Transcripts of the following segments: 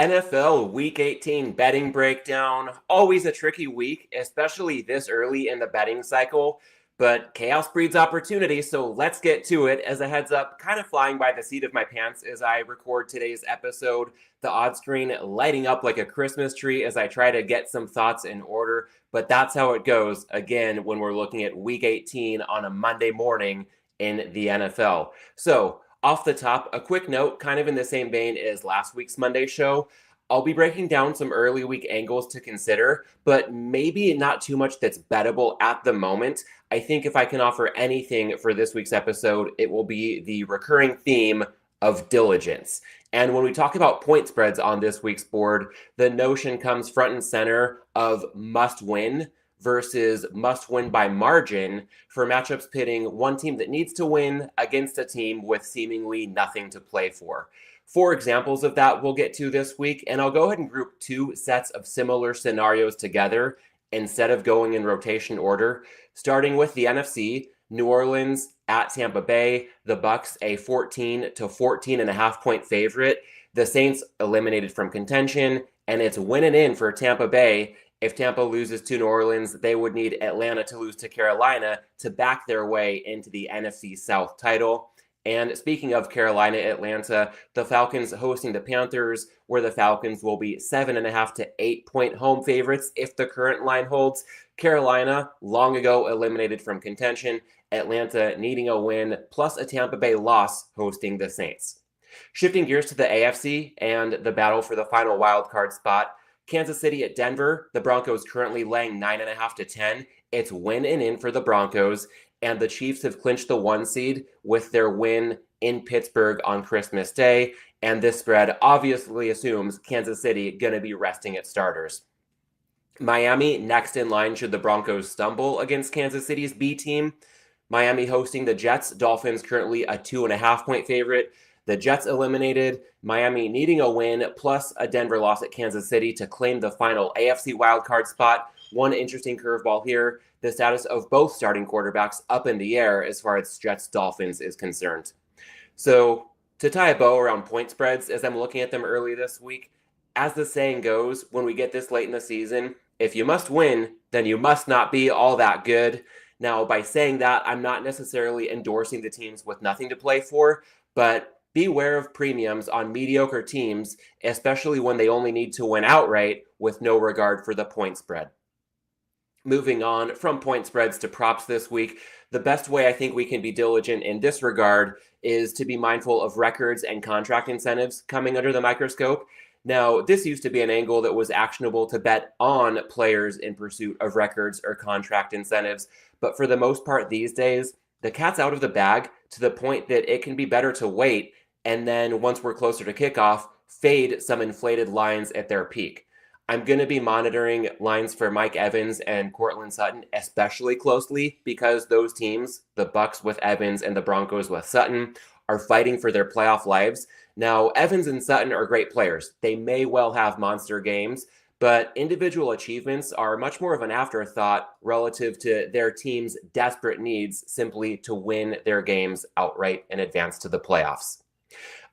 NFL Week 18 betting breakdown. Always a tricky week, especially this early in the betting cycle, but chaos breeds opportunity, so let's get to it. As a heads up, kind of flying by the seat of my pants as I record today's episode, the odds screen lighting up like a Christmas tree as I try to get some thoughts in order, but that's how it goes, again, when we're looking at Week 18 on a Monday morning in the NFL. So, off the top, a quick note, kind of in the same vein as last week's Monday show. I'll be breaking down some early week angles to consider, but maybe not too much that's bettable at the moment. I think if I can offer anything for this week's episode, it will be the recurring theme of diligence. And when we talk about point spreads on this week's board, the notion comes front and center of must win versus must win by margin for matchups pitting one team that needs to win against a team with seemingly nothing to play for. 4 examples of that we'll get to this week, and I'll go ahead and group 2 sets of similar scenarios together instead of going in rotation order. Starting with the NFC, New Orleans at Tampa Bay, the Bucks a 14 to 14.5 point favorite. The Saints eliminated from contention, and it's winning in for Tampa Bay. If Tampa loses to New Orleans, they would need Atlanta to lose to Carolina to back their way into the NFC South title. And speaking of Carolina, Atlanta, the Falcons hosting the Panthers, where the Falcons will be 7.5 to 8 point home favorites if the current line holds. Carolina, long ago eliminated from contention. Atlanta needing a win, plus a Tampa Bay loss hosting the Saints. Shifting gears to the AFC and the battle for the final wild card spot. Kansas City at Denver, the Broncos currently laying 9.5 to 10. It's win and in for the Broncos, and the Chiefs have clinched the 1 seed with their win in Pittsburgh on Christmas Day, and this spread obviously assumes Kansas City going to be resting its starters. Miami next in line should the Broncos stumble against Kansas City's B team. Miami hosting the Jets, Dolphins currently a 2.5 point favorite. The Jets eliminated, Miami needing a win, plus a Denver loss at Kansas City to claim the final AFC wildcard spot. One interesting curveball here, the status of both starting quarterbacks up in the air as far as Jets-Dolphins is concerned. So to tie a bow around point spreads, as I'm looking at them early this week, as the saying goes, when we get this late in the season, if you must win, then you must not be all that good. Now, by saying that, I'm not necessarily endorsing the teams with nothing to play for, but beware of premiums on mediocre teams, especially when they only need to win outright with no regard for the point spread. Moving on from point spreads to props this week, the best way I think we can be diligent in this regard is to be mindful of records and contract incentives coming under the microscope. Now, this used to be an angle that was actionable to bet on players in pursuit of records or contract incentives, but for the most part these days, the cat's out of the bag to the point that it can be better to wait and then once we're closer to kickoff, fade some inflated lines at their peak. I'm going to be monitoring lines for Mike Evans and Courtland Sutton especially closely because those teams, the Bucks with Evans and the Broncos with Sutton, are fighting for their playoff lives. Now, Evans and Sutton are great players. They may well have monster games, but individual achievements are much more of an afterthought relative to their team's desperate needs simply to win their games outright and advance to the playoffs.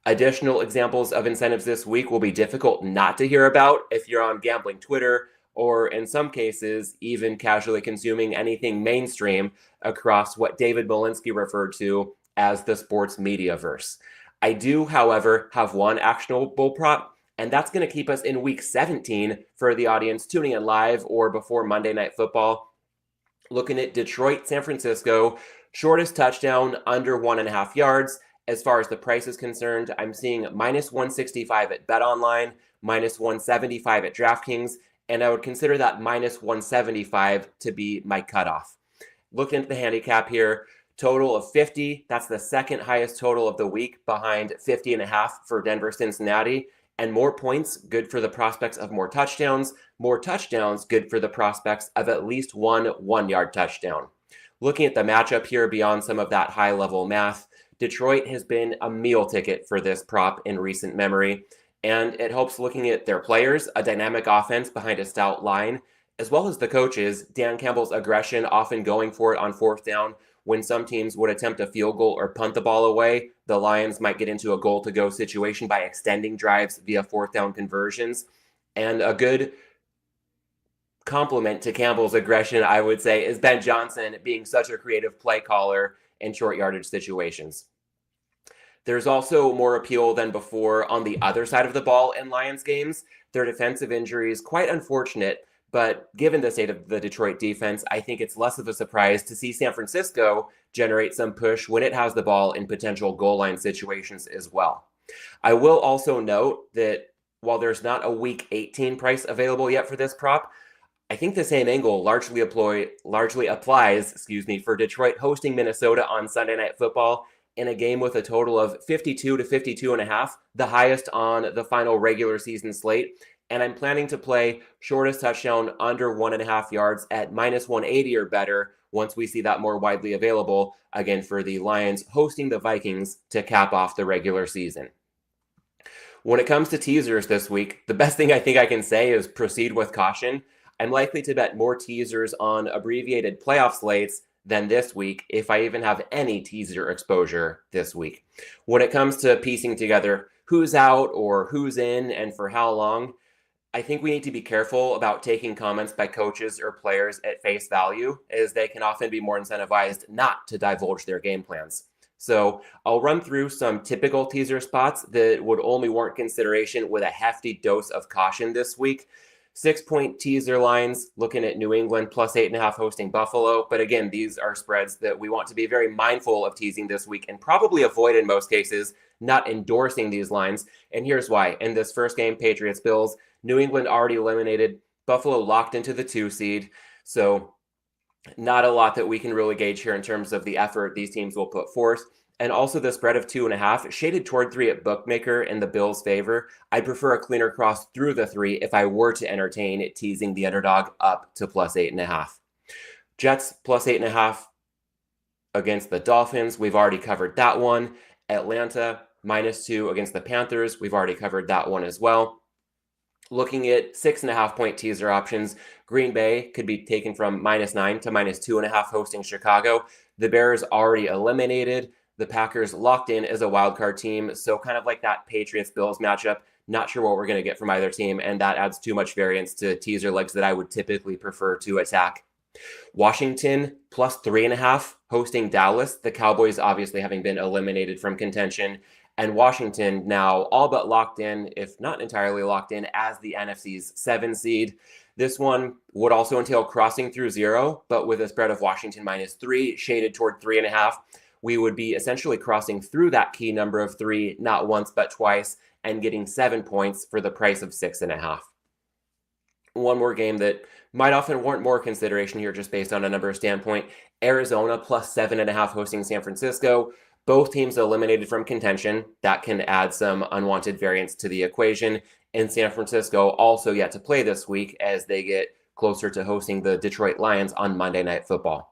Additional examples of incentives this week will be difficult not to hear about if you're on gambling Twitter or in some cases even casually consuming anything mainstream across what David Malinsky referred to as the sports mediaverse. I do, however, have one actionable prop, and that's going to keep us in week 17 for the audience tuning in live or before Monday Night Football. Looking at Detroit, San Francisco, shortest touchdown under 1.5 yards. As far as the price is concerned, I'm seeing minus 165 at BetOnline, minus 175 at DraftKings, and I would consider that minus 175 to be my cutoff. Looking at the handicap here, total of 50. That's the second highest total of the week behind 50.5 for Denver, Cincinnati. And more points, good for the prospects of more touchdowns. More touchdowns, good for the prospects of at least one 1-yard touchdown. Looking at the matchup here beyond some of that high-level math, Detroit has been a meal ticket for this prop in recent memory, and it helps looking at their players, a dynamic offense behind a stout line, as well as the coaches. Dan Campbell's aggression, often going for it on fourth down. When some teams would attempt a field goal or punt the ball away, the Lions might get into a goal-to-go situation by extending drives via fourth down conversions. And a good complement to Campbell's aggression, I would say, is Ben Johnson being such a creative play caller in short yardage situations. There's also more appeal than before on the other side of the ball in Lions games. Their defensive injuries, quite unfortunate, but given the state of the Detroit defense, I think it's less of a surprise to see San Francisco generate some push when it has the ball in potential goal line situations as well. I will also note that while there's not a Week 18 price available yet for this prop, I think the same angle largely applies, for Detroit hosting Minnesota on Sunday Night Football in a game with a total of 52 to 52.5, the highest on the final regular season slate. And I'm planning to play shortest touchdown under 1.5 yards at minus 180 or better once we see that more widely available, again, for the Lions hosting the Vikings to cap off the regular season. When it comes to teasers this week, the best thing I think I can say is proceed with caution. I'm likely to bet more teasers on abbreviated playoff slates than this week, if I even have any teaser exposure this week. When it comes to piecing together who's out or who's in and for how long, I think we need to be careful about taking comments by coaches or players at face value, as they can often be more incentivized not to divulge their game plans. So I'll run through some typical teaser spots that would only warrant consideration with a hefty dose of caution this week. 6-point teaser lines, looking at New England plus 8.5 hosting Buffalo. But again, these are spreads that we want to be very mindful of teasing this week and probably avoid in most cases, not endorsing these lines. And here's why. In this first game, Patriots-Bills, New England already eliminated, Buffalo locked into the 2 seed. So not a lot that we can really gauge here in terms of the effort these teams will put forth. And also the spread of 2.5, shaded toward 3 at bookmaker in the Bills' favor. I prefer a cleaner cross through the 3 if I were to entertain teasing the underdog up to plus 8.5. Jets plus 8.5 against the Dolphins. We've already covered that one. Atlanta minus 2 against the Panthers. We've already covered that one as well. Looking at 6.5-point teaser options, Green Bay could be taken from minus 9 to minus 2.5 hosting Chicago. The Bears already eliminated. The Packers locked in as a wildcard team. So kind of like that Patriots-Bills matchup. Not sure what we're going to get from either team, and that adds too much variance to teaser legs that I would typically prefer to attack. Washington plus 3.5 hosting Dallas. The Cowboys obviously having been eliminated from contention. And Washington now all but locked in, if not entirely locked in, as the NFC's 7 seed. This one would also entail crossing through 0, but with a spread of Washington minus 3, shaded toward 3.5. We would be essentially crossing through that key number of 3, not once but twice, and getting 7 points for the price of 6.5. One more game that might often warrant more consideration here just based on a number standpoint. Arizona plus 7.5 hosting San Francisco. Both teams eliminated from contention. That can add some unwanted variance to the equation. And San Francisco also yet to play this week as they get closer to hosting the Detroit Lions on Monday Night Football.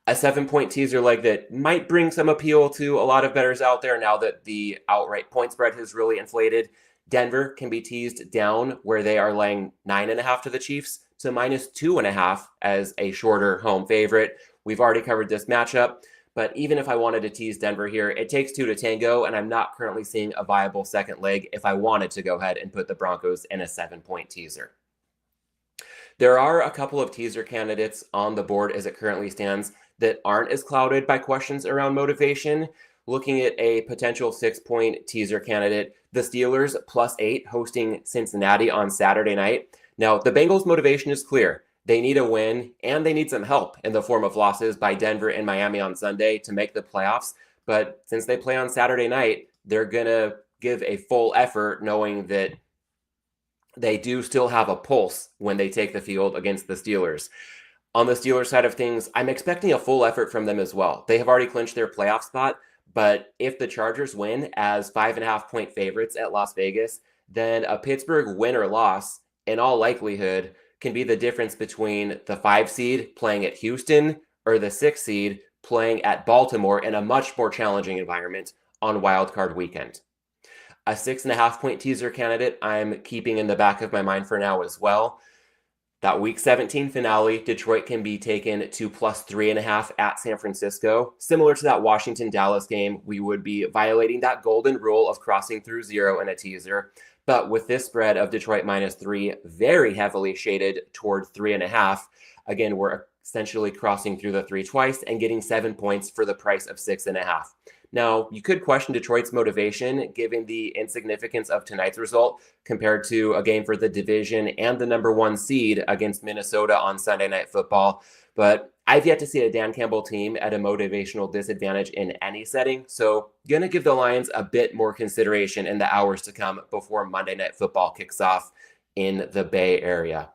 A 7-point teaser leg that might bring some appeal to a lot of bettors out there now that the outright point spread has really inflated. Denver can be teased down where they are laying 9.5 to the Chiefs to minus 2.5 as a shorter home favorite. We've already covered this matchup. But even if I wanted to tease Denver here, it takes 2 to tango, and I'm not currently seeing a viable second leg if I wanted to go ahead and put the Broncos in a 7-point teaser. There are a couple of teaser candidates on the board as it currently stands that aren't as clouded by questions around motivation. Looking at a potential 6-point teaser candidate, the Steelers plus 8 hosting Cincinnati on Saturday night. Now, the Bengals' motivation is clear. They need a win, and they need some help in the form of losses by Denver and Miami on Sunday to make the playoffs. But since they play on Saturday night, they're going to give a full effort knowing that they do still have a pulse when they take the field against the Steelers. On the Steelers side of things, I'm expecting a full effort from them as well. They have already clinched their playoff spot, but if the Chargers win as 5.5-point favorites at Las Vegas, then a Pittsburgh win or loss, in all likelihood, can be the difference between the 5 seed playing at Houston or the 6 seed playing at Baltimore in a much more challenging environment on Wild Card weekend. A 6.5-point teaser candidate I'm keeping in the back of my mind for now as well. That Week 17 finale, Detroit can be taken to plus 3.5 at San Francisco. Similar to that Washington-Dallas game, we would be violating that golden rule of crossing through 0 in a teaser. But with this spread of Detroit -3 very heavily shaded toward 3.5, again, we're essentially crossing through the 3 twice and getting 7 points for the price of 6.5. Now, you could question Detroit's motivation given the insignificance of tonight's result compared to a game for the division and the number 1 seed against Minnesota on Sunday Night Football. But I've yet to see a Dan Campbell team at a motivational disadvantage in any setting, so gonna give the Lions a bit more consideration in the hours to come before Monday Night Football kicks off in the Bay Area.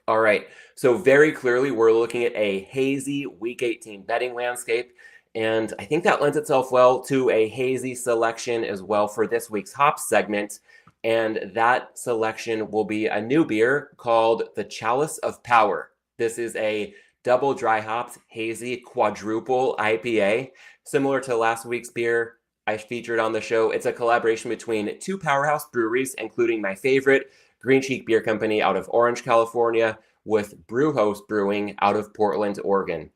All right, so very clearly we're looking at a hazy Week 18 betting landscape. And I think that lends itself well to a hazy selection as well for this week's Hops segment. And that selection will be a new beer called the Chalice of Power. This is a double dry hopped hazy quadruple IPA. Similar to last week's beer I featured on the show, it's a collaboration between 2 powerhouse breweries, including my favorite, Green Cheek Beer Company out of Orange, California, with Brewhost Brewing out of Portland, Oregon.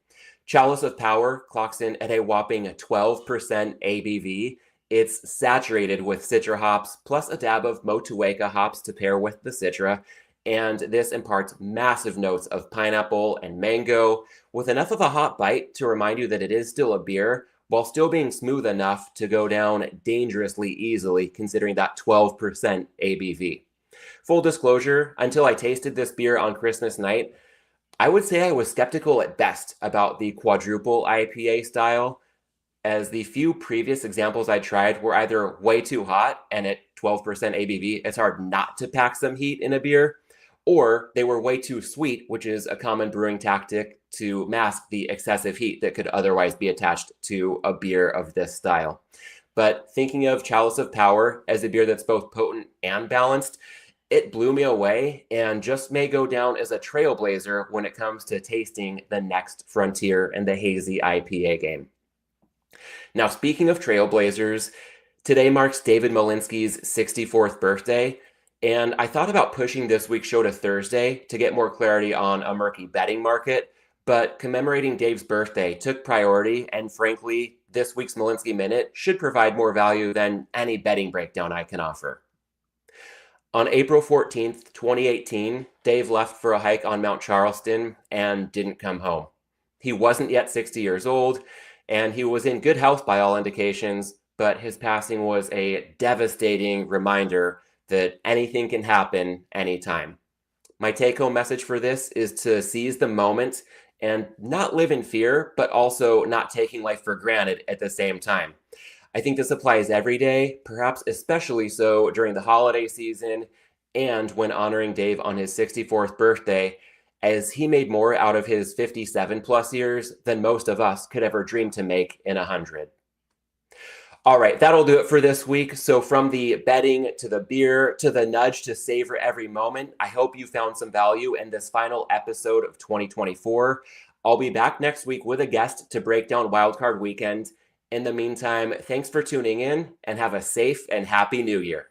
Chalice of Power clocks in at a whopping 12% ABV. It's saturated with Citra hops, plus a dab of Motueka hops to pair with the Citra. And this imparts massive notes of pineapple and mango, with enough of a hot bite to remind you that it is still a beer, while still being smooth enough to go down dangerously easily, considering that 12% ABV. Full disclosure, until I tasted this beer on Christmas night, I would say I was skeptical at best about the quadruple IPA style, as the few previous examples I tried were either way too hot, and at 12% ABV, it's hard not to pack some heat in a beer, or they were way too sweet, which is a common brewing tactic to mask the excessive heat that could otherwise be attached to a beer of this style. But thinking of Chalice of Power as a beer that's both potent and balanced, it blew me away and just may go down as a trailblazer when it comes to tasting the next frontier in the hazy IPA game. Now, speaking of trailblazers, today marks David Malinsky's 64th birthday, and I thought about pushing this week's show to Thursday to get more clarity on a murky betting market, but commemorating Dave's birthday took priority, and frankly, this week's Malinsky Minute should provide more value than any betting breakdown I can offer. On April 14th, 2018, Dave left for a hike on Mount Charleston and didn't come home. He wasn't yet 60 years old, and he was in good health by all indications, but his passing was a devastating reminder that anything can happen anytime. My take-home message for this is to seize the moment and not live in fear, but also not taking life for granted at the same time. I think this applies every day, perhaps especially so during the holiday season and when honoring Dave on his 64th birthday, as he made more out of his 57 plus years than most of us could ever dream to make in 100. All right, that'll do it for this week. So from the betting to the beer to the nudge to savor every moment, I hope you found some value in this final episode of 2024. I'll be back next week with a guest to break down Wildcard Weekend. In the meantime, thanks for tuning in and have a safe and happy new year.